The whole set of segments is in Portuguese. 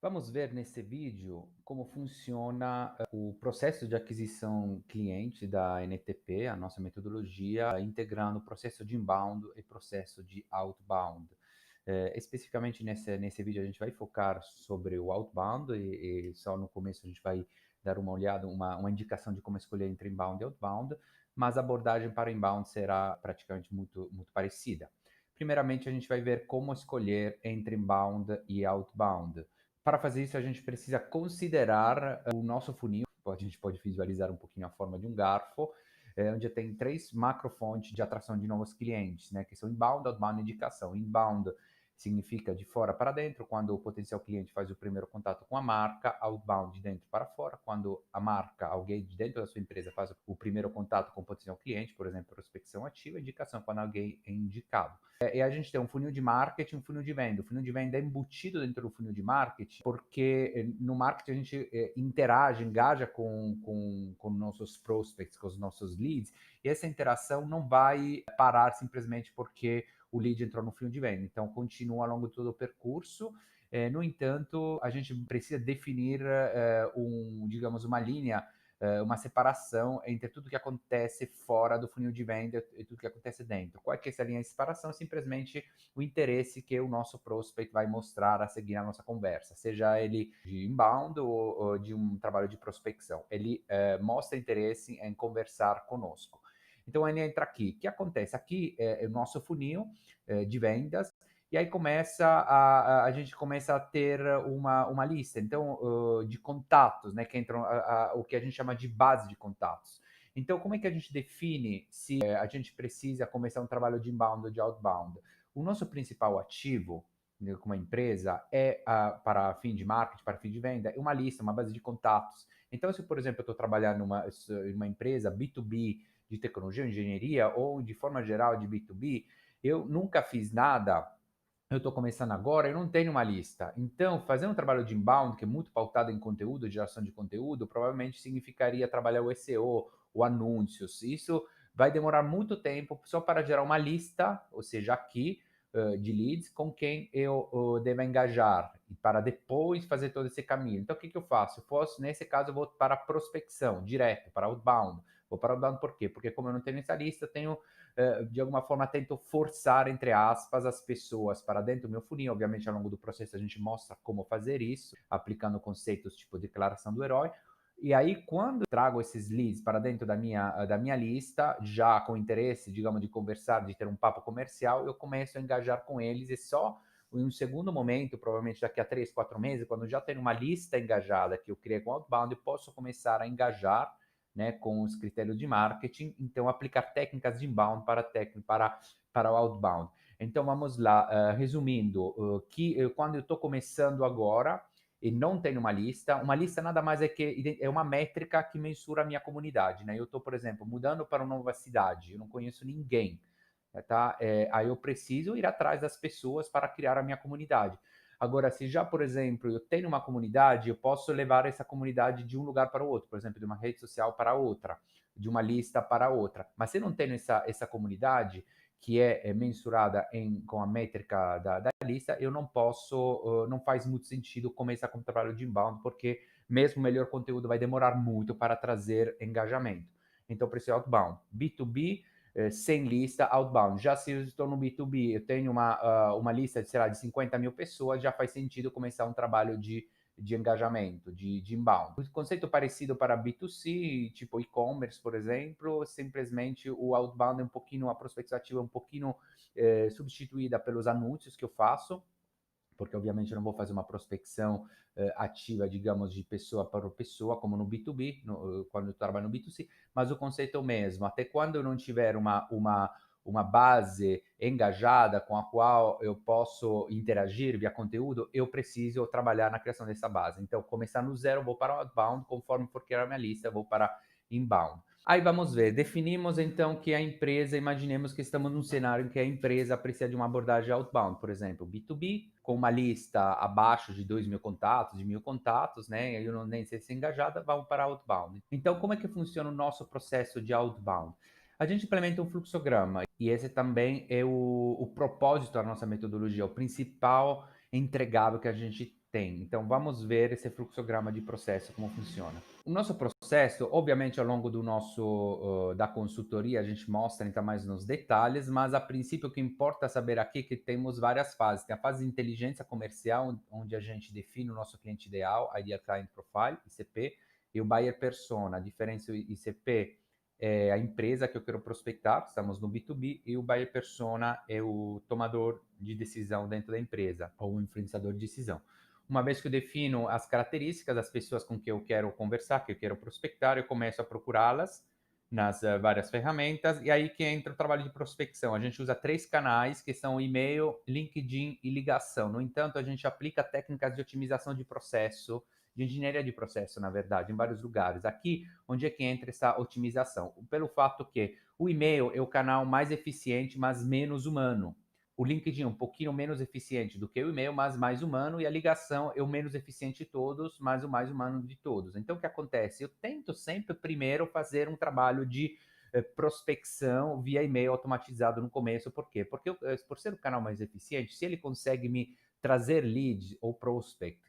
Vamos ver nesse vídeo como funciona o processo de aquisição cliente da NTP, a nossa metodologia, integrando o processo de inbound e processo de outbound. Especificamente nesse vídeo a gente vai focar sobre o outbound e só no começo a gente vai dar uma olhada, uma indicação de como escolher entre inbound e outbound, mas a abordagem para o inbound será praticamente muito parecida. Primeiramente, a gente vai ver como escolher entre inbound e outbound. Para fazer isso, a gente precisa considerar o nosso funil. A gente pode visualizar um pouquinho a forma de um garfo, onde tem três macrofontes de atração de novos clientes, né, que são inbound, outbound e indicação. Inbound significa de fora para dentro, quando o potencial cliente faz o primeiro contato com a marca; outbound, de dentro para fora, quando a marca, alguém de dentro da sua empresa, faz o primeiro contato com o potencial cliente, por exemplo, prospecção ativa; indicação, quando alguém é indicado. E a gente tem um funil de marketing, um funil de venda. O funil de venda é embutido dentro do funil de marketing, porque no marketing a gente interage, engaja com nossos prospects, com os nossos leads, e essa interação não vai parar simplesmente porque o lead entrou no funil de venda. Então, continua ao longo de todo o percurso. No entanto, a gente precisa definir, digamos, uma linha, uma separação entre tudo que acontece fora do funil de venda e tudo que acontece dentro. Qual é que é essa linha de separação? É simplesmente o interesse que o nosso prospect vai mostrar a seguir a nossa conversa, seja ele de inbound ou de um trabalho de prospecção. Ele mostra interesse em conversar conosco. Então ele entra aqui. O que acontece? Aqui é o nosso funil de vendas, e aí a gente começa a ter uma lista, então, de contatos, né, que entram, o que a gente chama de base de contatos. Então, como é que a gente define se a gente precisa começar um trabalho de inbound ou de outbound? O nosso principal ativo, né, como empresa, para fim de marketing, para fim de venda, é uma lista, uma base de contatos. Então, se, por exemplo, eu estou trabalhando em uma empresa B2B de tecnologia, engenharia, ou de forma geral de B2B, eu nunca fiz nada, eu estou começando agora, eu não tenho uma lista. Então, fazer um trabalho de inbound, que é muito pautado em conteúdo, geração de conteúdo, provavelmente significaria trabalhar o SEO, o anúncios. Isso vai demorar muito tempo só para gerar uma lista, ou seja, aqui, de leads, com quem eu devo engajar, e para depois fazer todo esse caminho. Então, o que eu faço? Nesse caso, eu vou para a prospecção, direto, para outbound. Vou para outbound por quê? Porque como eu não tenho essa lista, eu tenho de alguma forma tento forçar, entre aspas, as pessoas para dentro do meu funil. Obviamente, ao longo do processo, a gente mostra como fazer isso, aplicando conceitos tipo declaração do herói. E aí, quando trago esses leads para dentro da minha lista, já com interesse, digamos, de conversar, de ter um papo comercial, eu começo a engajar com eles, e só em um segundo momento, provavelmente daqui a 3, 4 meses, quando já tenho uma lista engajada que eu criei com outbound, eu posso começar a engajar, né, com os critérios de marketing, então aplicar técnicas de inbound para o outbound. Então vamos lá, resumindo, que quando eu estou começando agora e não tenho uma lista nada mais é que é uma métrica que mensura a minha comunidade, né? Eu estou, por exemplo, mudando para uma nova cidade, eu não conheço ninguém, tá? Aí eu preciso ir atrás das pessoas para criar a minha comunidade. Agora, se já, por exemplo, eu tenho uma comunidade, eu posso levar essa comunidade de um lugar para o outro, por exemplo, de uma rede social para outra, de uma lista para outra. Mas se eu não tenho essa comunidade, que é mensurada com a métrica da lista, eu não posso, não faz muito sentido começar com o trabalho de inbound, porque mesmo o melhor conteúdo vai demorar muito para trazer engajamento. Então, preciso outbound. B2B, sem lista, outbound. Já se eu estou no B2B, eu tenho uma lista de, sei lá, de 50 mil pessoas, já faz sentido começar um trabalho de engajamento, de inbound. O conceito parecido para B2C, tipo e-commerce, por exemplo, simplesmente o outbound é um pouquinho, a prospecção ativa é um pouquinho substituída pelos anúncios que eu faço, porque obviamente eu não vou fazer uma prospecção ativa, digamos, de pessoa para pessoa, como no B2B, quando eu trabalho no B2C, mas o conceito é o mesmo. Até quando eu não tiver uma base engajada com a qual eu posso interagir via conteúdo, eu preciso trabalhar na criação dessa base. Então, começar no zero, vou para o outbound, conforme for criar a minha lista, vou para inbound. Aí vamos ver, definimos então que a empresa, imaginemos que estamos num cenário em que a empresa precisa de uma abordagem outbound, por exemplo, B2B, com uma lista abaixo de 2 mil contatos, de 1.000 contatos, né? Eu não nem sei se é engajada, vamos para outbound. Então, como é que funciona o nosso processo de outbound? A gente implementa um fluxograma, e esse também é o propósito da nossa metodologia, o principal entregável que a gente Tem. Então vamos ver esse fluxograma de processo como funciona. O nosso processo, obviamente, ao longo do nosso da consultoria, a gente mostra ainda mais nos detalhes, mas a princípio o que importa saber aqui é que temos várias fases. Tem a fase de inteligência comercial, onde a gente define o nosso cliente ideal, Ideal Client Profile, ICP, e o Buyer Persona. A diferença do ICP é a empresa que eu quero prospectar, estamos no B2B, e o Buyer Persona é o tomador de decisão dentro da empresa, ou o influenciador de decisão. Uma vez que eu defino as características das pessoas com que eu quero conversar, que eu quero prospectar, eu começo a procurá-las nas várias ferramentas, e aí que entra o trabalho de prospecção. A gente usa 3 canais, que são e-mail, LinkedIn e ligação. No entanto, a gente aplica técnicas de otimização de processo, de engenharia de processo, na verdade, em vários lugares. Aqui, onde é que entra essa otimização? Pelo fato que o e-mail é o canal mais eficiente, mas menos humano. O LinkedIn é um pouquinho menos eficiente do que o e-mail, mas mais humano, e a ligação é o menos eficiente de todos, mas o mais humano de todos. Então, o que acontece? Eu tento sempre primeiro fazer um trabalho de prospecção via e-mail automatizado no começo. Por quê? Porque por ser o canal mais eficiente, se ele consegue me trazer lead ou prospect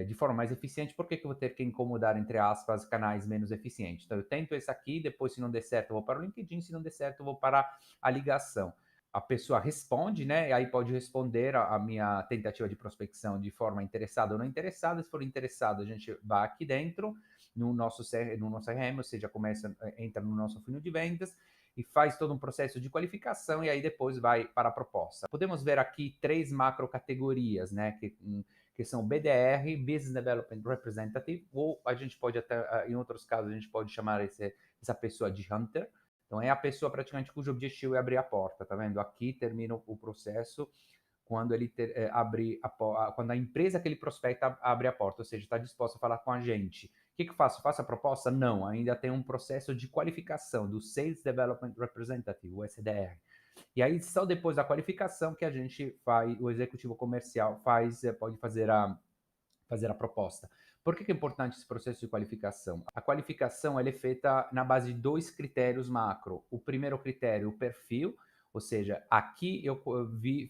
de forma mais eficiente, por que eu vou ter que incomodar, entre aspas, canais menos eficientes? Então, eu tento esse aqui, depois, se não der certo, eu vou para o LinkedIn, se não der certo, eu vou para a ligação. A pessoa responde, né? E aí pode responder a minha tentativa de prospecção de forma interessada ou não interessada. Se for interessado, a gente vai aqui dentro no nosso CRM, ou seja, entra no nosso funil de vendas e faz todo um processo de qualificação e aí depois vai para a proposta. Podemos ver aqui 3 macro categorias, né? Que são BDR, Business Development Representative, ou a gente pode até, em outros casos, a gente pode chamar essa pessoa de Hunter. Então, é a pessoa praticamente cujo objetivo é abrir a porta, tá vendo? Aqui termina o processo quando ele quando a empresa que ele prospecta abre a porta, ou seja, está disposto a falar com a gente. O que eu faço? Faço a proposta? Não, ainda tem um processo de qualificação do Sales Development Representative, o SDR. E aí, só depois da qualificação que a gente faz, o executivo comercial pode fazer a proposta. Por que é importante esse processo de qualificação? A qualificação ela é feita na base de 2 critérios macro. O primeiro critério, o perfil, ou seja, aqui eu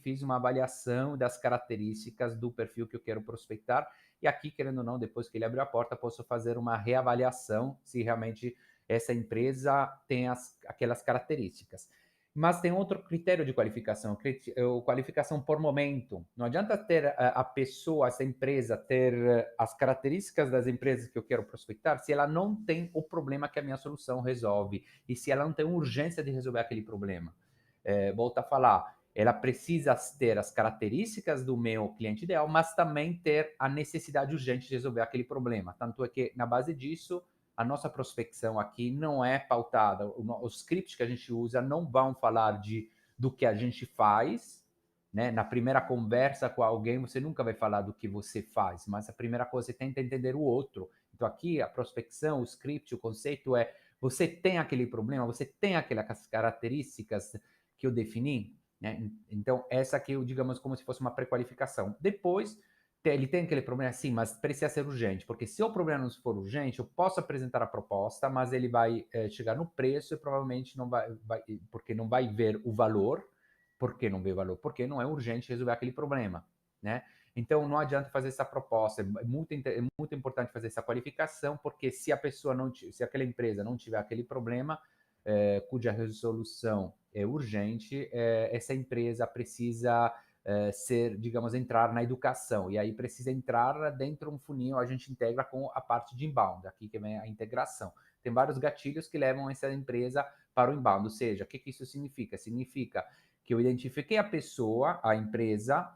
fiz uma avaliação das características do perfil que eu quero prospectar, e aqui, querendo ou não, depois que ele abriu a porta, posso fazer uma reavaliação se realmente essa empresa tem aquelas características. Mas tem outro critério de qualificação, qualificação por momento. Não adianta ter a pessoa, essa empresa, ter as características das empresas que eu quero prospectar se ela não tem o problema que a minha solução resolve e se ela não tem urgência de resolver aquele problema. Volto a falar, ela precisa ter as características do meu cliente ideal, mas também ter a necessidade urgente de resolver aquele problema. Tanto é que, na base disso, a nossa prospecção aqui não é pautada, os scripts que a gente usa não vão falar do que a gente faz, né? Na primeira conversa com alguém, você nunca vai falar do que você faz, mas a primeira coisa você tenta entender o outro. Então aqui a prospecção, o script, o conceito é você tem aquele problema, você tem aquelas características que eu defini, né? Então essa aqui, digamos, como se fosse uma pré-qualificação. Depois ele tem aquele problema, sim, mas precisa ser urgente, porque se o problema não for urgente, eu posso apresentar a proposta, mas ele vai chegar no preço e provavelmente não porque não vai ver o valor. Por que não vê o valor? Porque não é urgente resolver aquele problema, né? Então não adianta fazer essa proposta, é muito importante fazer essa qualificação, porque se a pessoa se aquela empresa não tiver aquele problema, cuja resolução é urgente, essa empresa precisa digamos, entrar na educação. E aí precisa entrar dentro de um funil, a gente integra com a parte de inbound, aqui que vem a integração. Tem vários gatilhos que levam essa empresa para o inbound, ou seja, o que isso significa? Significa que eu identifiquei a pessoa, a empresa,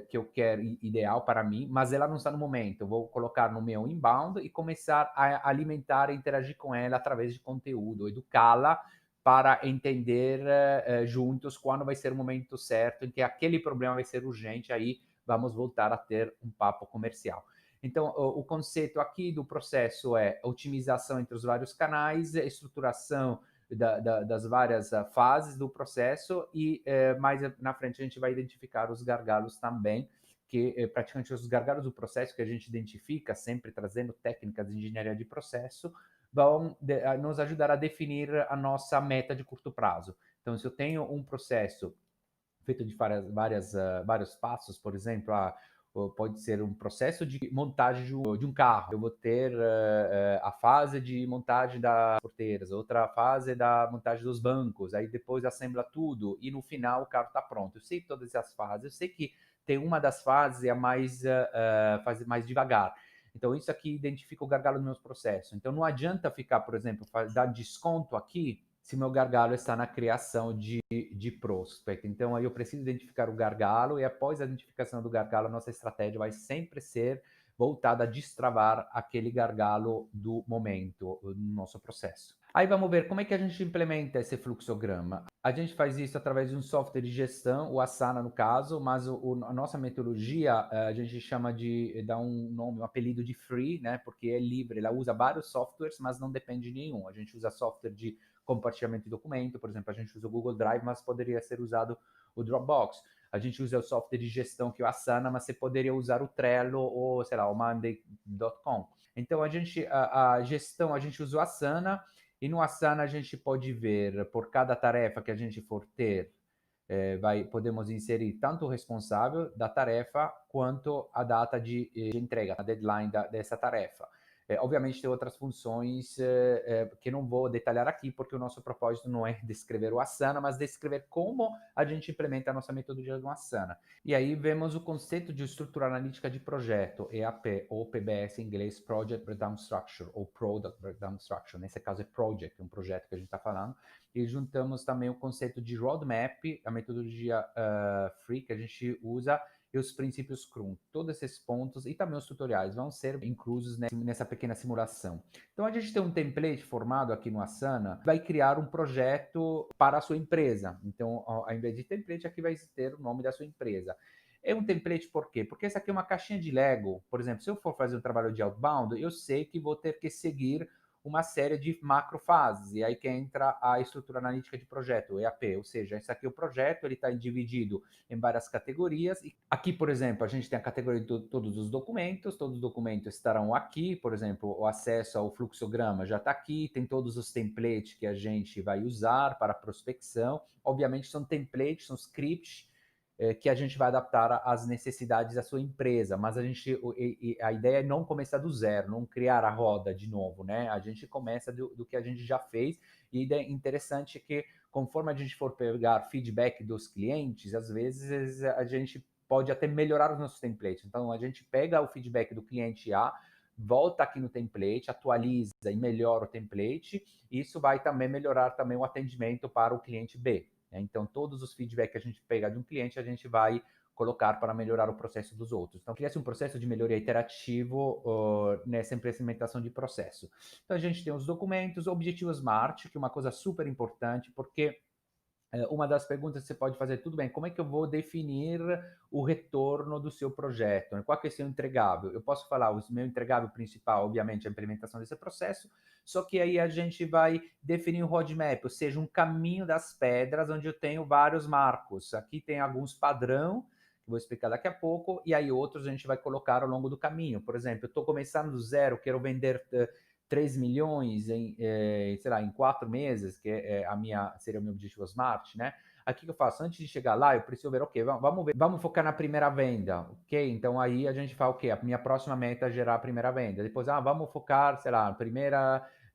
que eu quero, ideal para mim, mas ela não está no momento. Eu vou colocar no meu inbound e começar a alimentar e interagir com ela através de conteúdo, educá-la para entender juntos quando vai ser o momento certo em que aquele problema vai ser urgente, aí vamos voltar a ter um papo comercial. Então, o conceito aqui do processo é otimização entre os vários canais, estruturação das várias fases do processo e mais na frente a gente vai identificar os gargalos também, que praticamente os gargalos do processo que a gente identifica, sempre trazendo técnicas de engenharia de processo, vão nos ajudar a definir a nossa meta de curto prazo. Então, se eu tenho um processo feito de vários passos, por exemplo, ou pode ser um processo de montagem de um carro. Eu vou ter a fase de montagem das porteiras, outra fase da montagem dos bancos, aí depois assembla tudo e no final o carro está pronto. Eu sei todas as fases, eu sei que tem uma das fases é mais, fase mais devagar. Então, isso aqui identifica o gargalo dos meus processos. Então, não adianta ficar, por exemplo, dar desconto aqui se meu gargalo está na criação de prospect. Então, aí eu preciso identificar o gargalo e após a identificação do gargalo, a nossa estratégia vai sempre ser voltada a destravar aquele gargalo do momento no nosso processo. Aí vamos ver como é que a gente implementa esse fluxograma. A gente faz isso através de um software de gestão, o Asana no caso, mas a nossa metodologia a gente chama de, dá um nome, um apelido de free, né? Porque é livre, ela usa vários softwares, mas não depende de nenhum. A gente usa software de compartilhamento de documento, por exemplo, a gente usa o Google Drive, mas poderia ser usado o Dropbox. A gente usa o software de gestão que é o Asana, mas você poderia usar o Trello ou, sei lá, o Monday.com. Então, a gestão, a gente usa o Asana, e no Asana a gente pode ver, por cada tarefa que a gente for ter, podemos inserir tanto o responsável da tarefa quanto a data de entrega, a deadline dessa tarefa. Obviamente tem outras funções que não vou detalhar aqui, porque o nosso propósito não é descrever o Asana, mas descrever como a gente implementa a nossa metodologia do Asana. E aí vemos o conceito de estrutura analítica de projeto, EAP, ou PBS em inglês, Project Breakdown Structure, ou Product Breakdown Structure. Nesse caso é Project, um projeto que a gente está falando. E juntamos também o conceito de roadmap, a metodologia free que a gente usa, e os princípios Scrum. Todos esses pontos e também os tutoriais vão ser inclusos nessa pequena simulação. Então a gente tem um template formado aqui no Asana, vai criar um projeto para a sua empresa. Então, ao invés de template, aqui vai ter o nome da sua empresa. É um template por quê? Porque essa aqui é uma caixinha de Lego. Por exemplo, se eu for fazer um trabalho de outbound, eu sei que vou ter que seguir uma série de macrofases, e aí que entra a estrutura analítica de projeto, o EAP, ou seja, esse aqui é o projeto, ele está dividido em várias categorias, e aqui, por exemplo, a gente tem a categoria de todos os documentos estarão aqui, por exemplo, o acesso ao fluxograma já está aqui, tem todos os templates que a gente vai usar para prospecção, obviamente são templates, são scripts, que a gente vai adaptar às necessidades da sua empresa, mas a ideia é não começar do zero, não criar a roda de novo, né? A gente começa do que a gente já fez, e é interessante que conforme a gente for pegar feedback dos clientes, às vezes a gente pode até melhorar os nossos templates. Então a gente pega o feedback do cliente A, volta aqui no template, atualiza e melhora o template, e isso vai também melhorar também o atendimento para o cliente B. Então, todos os feedbacks que a gente pega de um cliente, a gente vai colocar para melhorar o processo dos outros. Então, cria-se um processo de melhoria iterativo nessa implementação de processo. Então, a gente tem os documentos, objetivos SMART, que é uma coisa super importante, porque uma das perguntas que você pode fazer, tudo bem, como é que eu vou definir o retorno do seu projeto? Qual que é o seu entregável? Eu posso falar, o meu entregável principal, obviamente, é a implementação desse processo, só que aí a gente vai definir um roadmap, ou seja, um caminho das pedras, onde eu tenho vários marcos. Aqui tem alguns padrão, que vou explicar daqui a pouco, e aí outros a gente vai colocar ao longo do caminho. Por exemplo, eu estou começando do zero, quero vender 3 milhões em, sei lá, em 4 meses, que seria o meu objetivo Smart, né? Aqui que eu faço, antes de chegar lá, eu preciso ver, ok, vamos ver, vamos focar na primeira venda, ok? Então aí a gente fala, ok, a minha próxima meta é gerar a primeira venda. Depois, vamos focar, sei lá,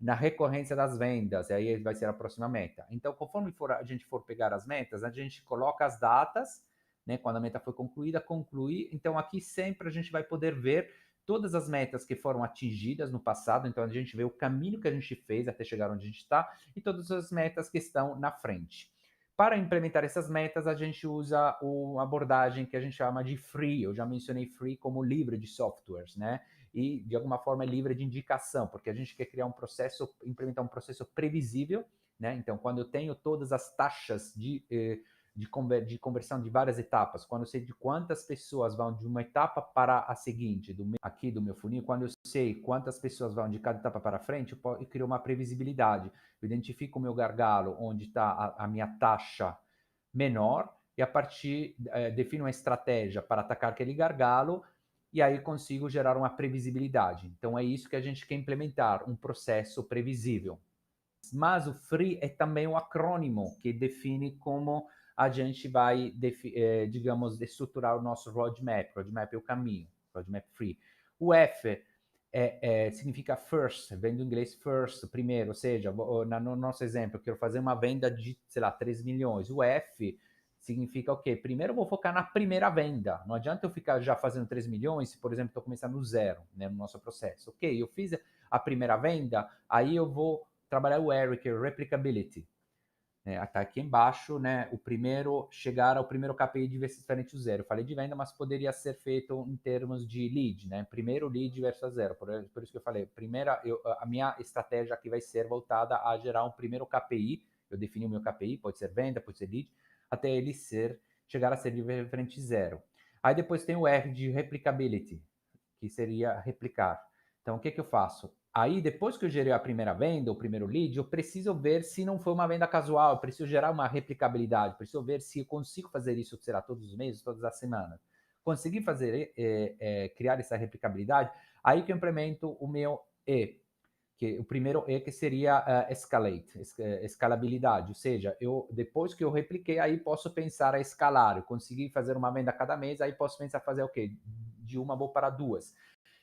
na recorrência das vendas, e aí vai ser a próxima meta. Então, conforme a gente for pegar as metas, a gente coloca as datas, né? Quando a meta foi concluída, conclui. Então aqui sempre a gente vai poder ver todas as metas que foram atingidas no passado, então a gente vê o caminho que a gente fez até chegar onde a gente está e todas as metas que estão na frente. Para implementar essas metas, a gente usa uma abordagem que a gente chama de free. Eu já mencionei free como livre de softwares, né? E de alguma forma é livre de indicação, porque a gente quer criar um processo, implementar um processo previsível, né? Então, quando eu tenho todas as taxas de conversão de várias etapas, quando eu sei de quantas pessoas vão de uma etapa para a seguinte, aqui do meu funil, quando eu sei quantas pessoas vão de cada etapa para frente, eu crio uma previsibilidade. Eu identifico o meu gargalo, onde está a minha taxa menor, e a partir, defino uma estratégia para atacar aquele gargalo, e aí consigo gerar uma previsibilidade. Então é isso que a gente quer implementar, um processo previsível. Mas o FREE é também um acrônimo que define como a gente vai, digamos, estruturar o nosso roadmap. Roadmap é o caminho, roadmap free. O F significa first, vem do inglês first, primeiro, ou seja, no nosso exemplo, eu quero fazer uma venda de, sei lá, 3 milhões. O F significa o quê? Primeiro eu vou focar na primeira venda. Não adianta eu ficar já fazendo 3 milhões se, por exemplo, estou começando no zero, né, no nosso processo. Ok, eu fiz a primeira venda, aí eu vou trabalhar o R, que é Replicability. Tá aqui embaixo, né, o primeiro, chegar ao primeiro KPI de vezes diferente do zero. Eu falei de venda, mas poderia ser feito em termos de lead, né? Primeiro lead versus zero. Por isso que eu falei, a minha estratégia aqui vai ser voltada a gerar um primeiro KPI. Eu defini o meu KPI, pode ser venda, pode ser lead, até ele chegar a ser diferente de zero. Aí depois tem o R de replicability, que seria replicar. Então, o que eu faço? Aí, depois que eu gerei a primeira venda, o primeiro lead, eu preciso ver se não foi uma venda casual, eu preciso gerar uma replicabilidade, preciso ver se eu consigo fazer isso, será todos os meses, todas as semanas. Conseguir fazer, criar essa replicabilidade, aí que eu implemento o meu E, que o primeiro E que seria escalabilidade, ou seja, depois que eu repliquei, aí posso pensar a escalar, eu consegui fazer uma venda a cada mês, aí posso pensar fazer o quê? De uma vou para duas.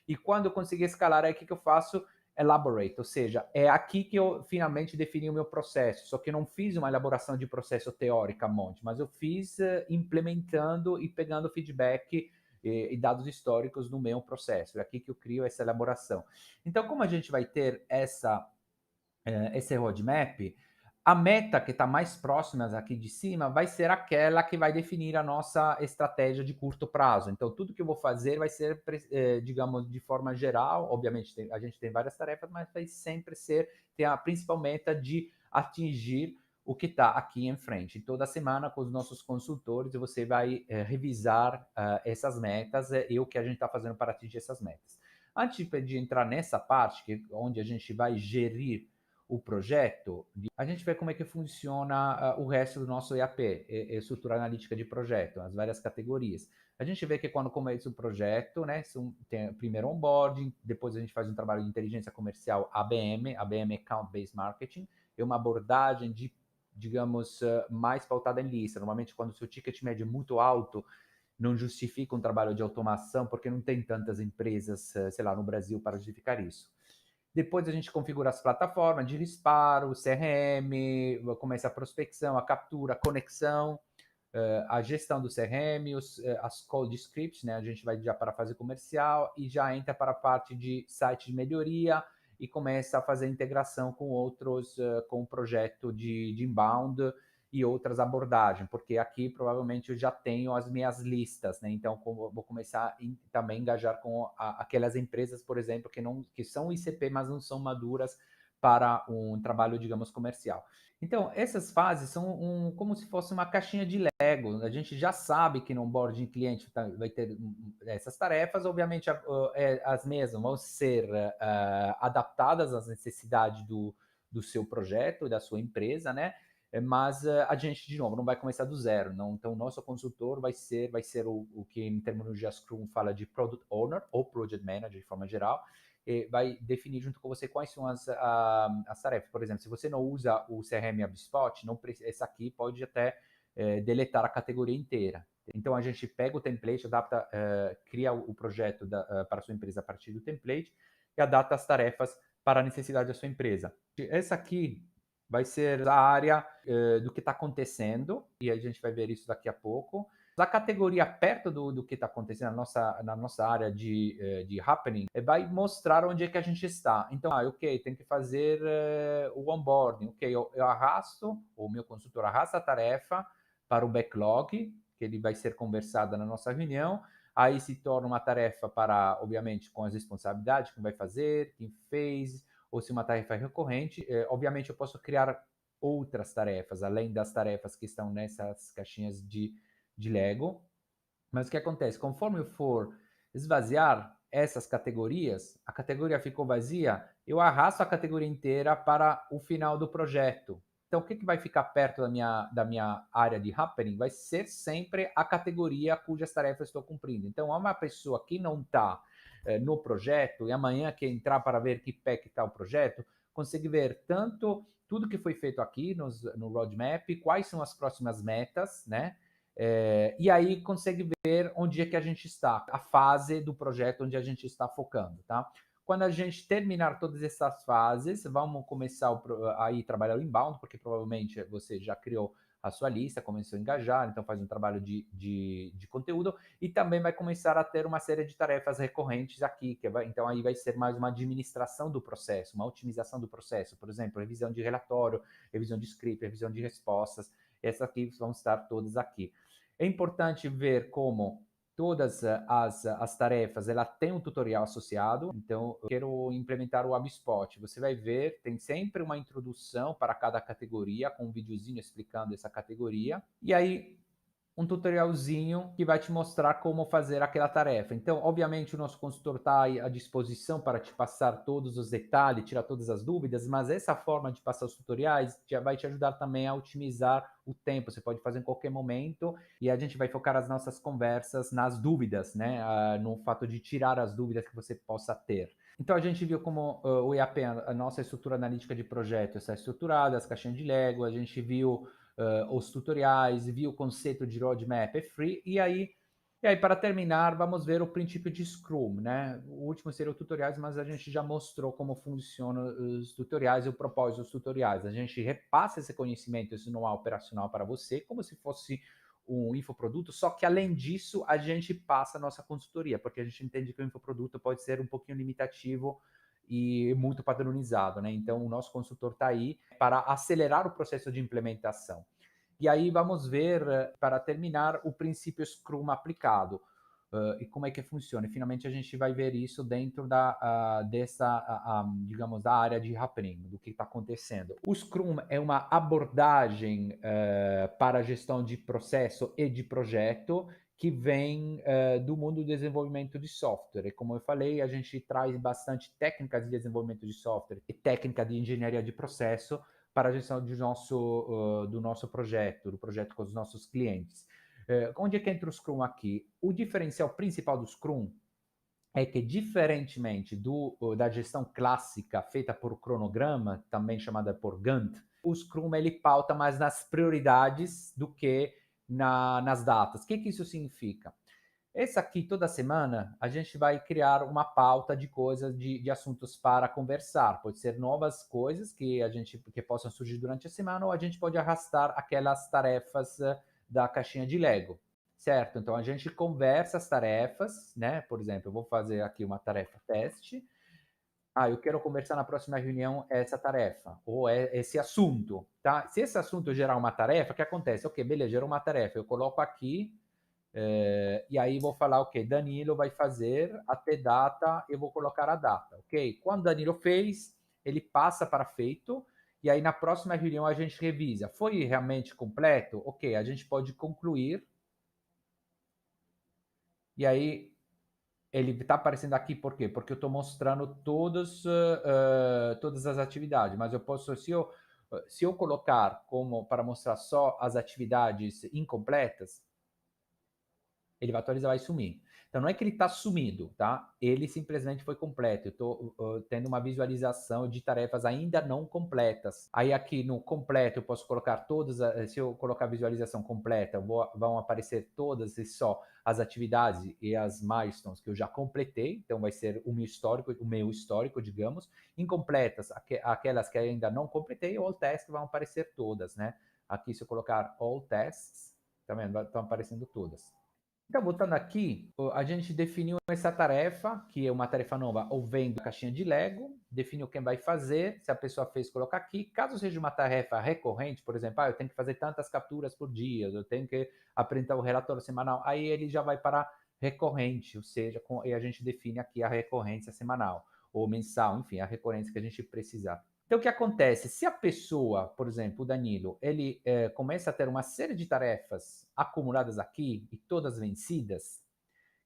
E quando eu conseguir escalar, aí o que eu faço? Elaborate, ou seja, é aqui que eu finalmente defini o meu processo, só que eu não fiz uma elaboração de processo teórica, monte, mas eu fiz implementando e pegando feedback e dados históricos no meu processo. É aqui que eu crio essa elaboração. Então, como a gente vai ter esse roadmap, a meta que está mais próxima aqui de cima vai ser aquela que vai definir a nossa estratégia de curto prazo. Então, tudo que eu vou fazer vai ser, digamos, de forma geral. Obviamente, a gente tem várias tarefas, mas vai sempre ter a principal meta de atingir o que está aqui em frente. Toda semana, com os nossos consultores, você vai revisar essas metas e o que a gente está fazendo para atingir essas metas. Antes de entrar nessa parte, onde a gente vai gerir o projeto, a gente vê como é que funciona o resto do nosso EAP, estrutura analítica de projeto, as várias categorias. A gente vê que quando começa o projeto, né, tem primeiro onboarding, depois a gente faz um trabalho de inteligência comercial ABM, ABM Account Based Marketing, é uma abordagem de, digamos, mais pautada em lista. Normalmente, quando o seu ticket médio é muito alto, não justifica um trabalho de automação, porque não tem tantas empresas, sei lá, no Brasil para justificar isso. Depois a gente configura as plataformas de disparo, CRM, começa a prospecção, a captura, a conexão, a gestão do CRM, as call scripts, né? A gente vai já para a fase comercial e já entra para a parte de site de melhoria e começa a fazer integração com outros, com o projeto de inbound e outras abordagens, porque aqui provavelmente eu já tenho as minhas listas, né? Então vou começar a também engajar com aquelas empresas, por exemplo, que são ICP, mas não são maduras para um trabalho, digamos, comercial. Então, essas fases são como se fosse uma caixinha de Lego. A gente já sabe que no onboarding cliente vai ter essas tarefas, obviamente as mesmas vão ser adaptadas às necessidades do seu projeto, da sua empresa, né? Mas a gente, de novo, não vai começar do zero. Não? Então, o nosso consultor vai ser o que em terminologia Scrum fala de Product Owner ou Project Manager, de forma geral, e vai definir junto com você quais são as tarefas. Por exemplo, se você não usa o CRM HubSpot, essa aqui pode até deletar a categoria inteira. Então, a gente pega o template, adapta, cria o projeto para a sua empresa a partir do template e adapta as tarefas para a necessidade da sua empresa. Essa aqui vai ser a área do que está acontecendo, e a gente vai ver isso daqui a pouco. A categoria perto do que está acontecendo na nossa área de happening vai mostrar onde é que a gente está. Então, ok, tem que fazer o onboarding. Ok, eu arrasto, o meu consultor arrasta a tarefa para o backlog, que ele vai ser conversada na nossa reunião. Aí se torna uma tarefa para, obviamente, com as responsabilidades, quem vai fazer, quem fez, ou se uma tarefa é recorrente. Obviamente, eu posso criar outras tarefas, além das tarefas que estão nessas caixinhas de Lego. Mas o que acontece? Conforme eu for esvaziar essas categorias, a categoria ficou vazia, eu arrasto a categoria inteira para o final do projeto. Então, o que vai ficar perto da minha área de happening vai ser sempre a categoria cujas tarefas estou cumprindo. Então, uma pessoa que não está no projeto e amanhã quer entrar para ver que pé que está o projeto, consegue ver tanto tudo que foi feito aqui no roadmap, quais são as próximas metas, né? E aí consegue ver onde é que a gente está, a fase do projeto onde a gente está focando, tá? Quando a gente terminar todas essas fases, vamos começar aí trabalhar o inbound, porque provavelmente você já criou a sua lista, começou a engajar, então faz um trabalho de conteúdo e também vai começar a ter uma série de tarefas recorrentes aqui, então aí vai ser mais uma administração do processo, uma otimização do processo, por exemplo, revisão de relatório, revisão de script, revisão de respostas, essas aqui vão estar todas aqui. É importante ver como todas as tarefas, ela tem um tutorial associado, então eu quero implementar o HubSpot, você vai ver, tem sempre uma introdução para cada categoria, com um videozinho explicando essa categoria, e aí um tutorialzinho que vai te mostrar como fazer aquela tarefa. Então, obviamente, o nosso consultor está à disposição para te passar todos os detalhes, tirar todas as dúvidas, mas essa forma de passar os tutoriais já vai te ajudar também a otimizar o tempo. Você pode fazer em qualquer momento e a gente vai focar as nossas conversas nas dúvidas, né? No fato de tirar as dúvidas que você possa ter. Então, a gente viu como o EAP, a nossa estrutura analítica de projeto, está estruturada, as caixinhas de Lego, a gente viu os tutoriais, viu o conceito de roadmap é free, e aí, para terminar, vamos ver o princípio de Scrum, né? O último seria os tutoriais, mas a gente já mostrou como funcionam os tutoriais e o propósito dos tutoriais. A gente repassa esse conhecimento, esse know-how operacional para você, como se fosse um infoproduto, só que além disso, a gente passa a nossa consultoria, porque a gente entende que o infoproduto pode ser um pouquinho limitativo e muito padronizado, né? Então, o nosso consultor está aí para acelerar o processo de implementação. E aí vamos ver, para terminar, o princípio Scrum aplicado. E como é que funciona. E finalmente a gente vai ver isso dentro digamos, da área de happening, do que está acontecendo. O Scrum é uma abordagem para a gestão de processo e de projeto que vem do mundo do desenvolvimento de software. E como eu falei, a gente traz bastante técnicas de desenvolvimento de software e técnica de engenharia de processo para a gestão do nosso projeto, do projeto com os nossos clientes. Onde é que entra o Scrum aqui? O diferencial principal do Scrum é que, diferentemente da gestão clássica feita por cronograma, também chamada por Gantt, o Scrum ele pauta mais nas prioridades do que nas datas. O que isso significa? Esse aqui, toda semana, a gente vai criar uma pauta de coisas, de assuntos para conversar. Pode ser novas coisas que possam surgir durante a semana, ou a gente pode arrastar aquelas tarefas da caixinha de Lego, certo? Então, a gente conversa as tarefas, né? Por exemplo, eu vou fazer aqui uma tarefa teste. Eu quero conversar na próxima reunião essa tarefa, ou esse assunto, tá? Se esse assunto gerar uma tarefa, o que acontece? Ok, beleza, gerou uma tarefa, eu coloco aqui, e aí vou falar, ok, Danilo vai fazer até data, eu vou colocar a data, ok? Quando Danilo fez, ele passa para feito, e aí na próxima reunião a gente revisa. Foi realmente completo? Ok, a gente pode concluir, e aí ele está aparecendo aqui por quê? Porque eu estou mostrando todas as atividades, mas eu posso, se eu colocar como para mostrar só as atividades incompletas, ele vai atualizar, vai sumir. Então não é que ele está sumido, tá? Ele simplesmente foi completo. Eu estou tendo uma visualização de tarefas ainda não completas. Aí aqui no completo eu posso colocar todas, se eu colocar visualização completa, vão aparecer todas e só as atividades e as milestones que eu já completei. Então vai ser o meu histórico, digamos. Incompletas, aquelas que ainda não completei, all tasks vão aparecer todas, né? Aqui se eu colocar all tasks, tá vendo? Estão aparecendo todas. Então, voltando aqui, a gente definiu essa tarefa, que é uma tarefa nova, ou vem da caixinha de Lego, definiu quem vai fazer, se a pessoa fez, coloca aqui. Caso seja uma tarefa recorrente, por exemplo, eu tenho que fazer tantas capturas por dia, eu tenho que apresentar o relatório semanal, aí ele já vai para recorrente, ou seja, e a gente define aqui a recorrência semanal, ou mensal, enfim, a recorrência que a gente precisar. Então, o que acontece? Se a pessoa, por exemplo, o Danilo, ele começa a ter uma série de tarefas acumuladas aqui e todas vencidas,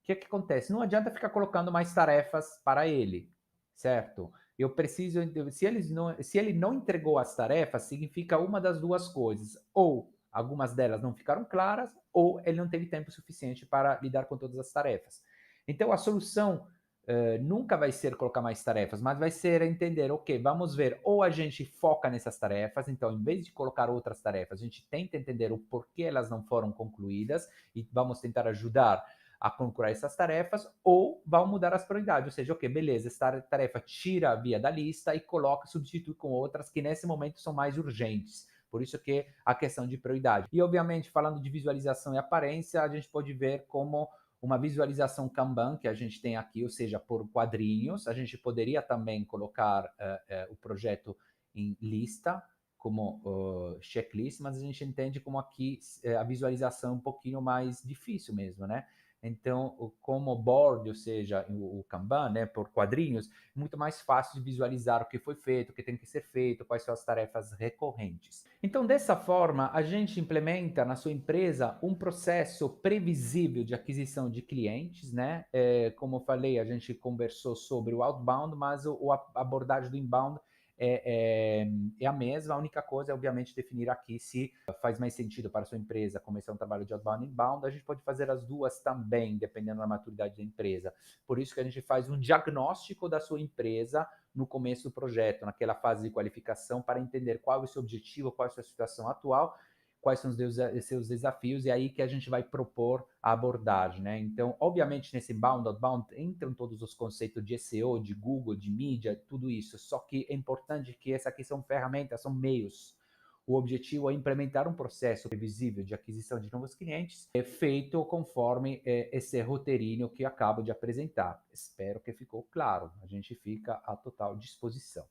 o que acontece? Não adianta ficar colocando mais tarefas para ele, certo? Eu preciso, se ele não entregou as tarefas, significa uma das duas coisas. Ou algumas delas não ficaram claras, ou ele não teve tempo suficiente para lidar com todas as tarefas. Então, a solução nunca vai ser colocar mais tarefas, mas vai ser entender, ok, vamos ver, ou a gente foca nessas tarefas, então em vez de colocar outras tarefas, a gente tenta entender o porquê elas não foram concluídas e vamos tentar ajudar a concluir essas tarefas, ou vão mudar as prioridades, ou seja, ok, beleza, essa tarefa tira a via da lista e coloca, substitui com outras que nesse momento são mais urgentes. Por isso que a questão de prioridade. E obviamente, falando de visualização e aparência, a gente pode ver como uma visualização Kanban que a gente tem aqui, ou seja, por quadrinhos. A gente poderia também colocar o projeto em lista, como checklist, mas a gente entende como aqui a visualização é um pouquinho mais difícil mesmo, né? Então, como board, ou seja, o Kanban, né, por quadrinhos, muito mais fácil de visualizar o que foi feito, o que tem que ser feito, quais são as tarefas recorrentes. Então, dessa forma, a gente implementa na sua empresa um processo previsível de aquisição de clientes, né? Como eu falei, a gente conversou sobre o outbound, mas a abordagem do inbound é a mesma. A única coisa é, obviamente, definir aqui se faz mais sentido para a sua empresa começar um trabalho de outbound e inbound. A gente pode fazer as duas também, dependendo da maturidade da empresa. Por isso que a gente faz um diagnóstico da sua empresa no começo do projeto, naquela fase de qualificação, para entender qual é o seu objetivo, qual é a sua situação atual, quais são os seus desafios, e aí que a gente vai propor a abordagem, né? Então, obviamente, nesse inbound, outbound, entram todos os conceitos de SEO, de Google, de mídia, tudo isso, só que é importante que essa aqui são ferramentas, são meios. O objetivo é implementar um processo previsível de aquisição de novos clientes, feito conforme esse roteirinho que acabo de apresentar. Espero que ficou claro. A gente fica à total disposição.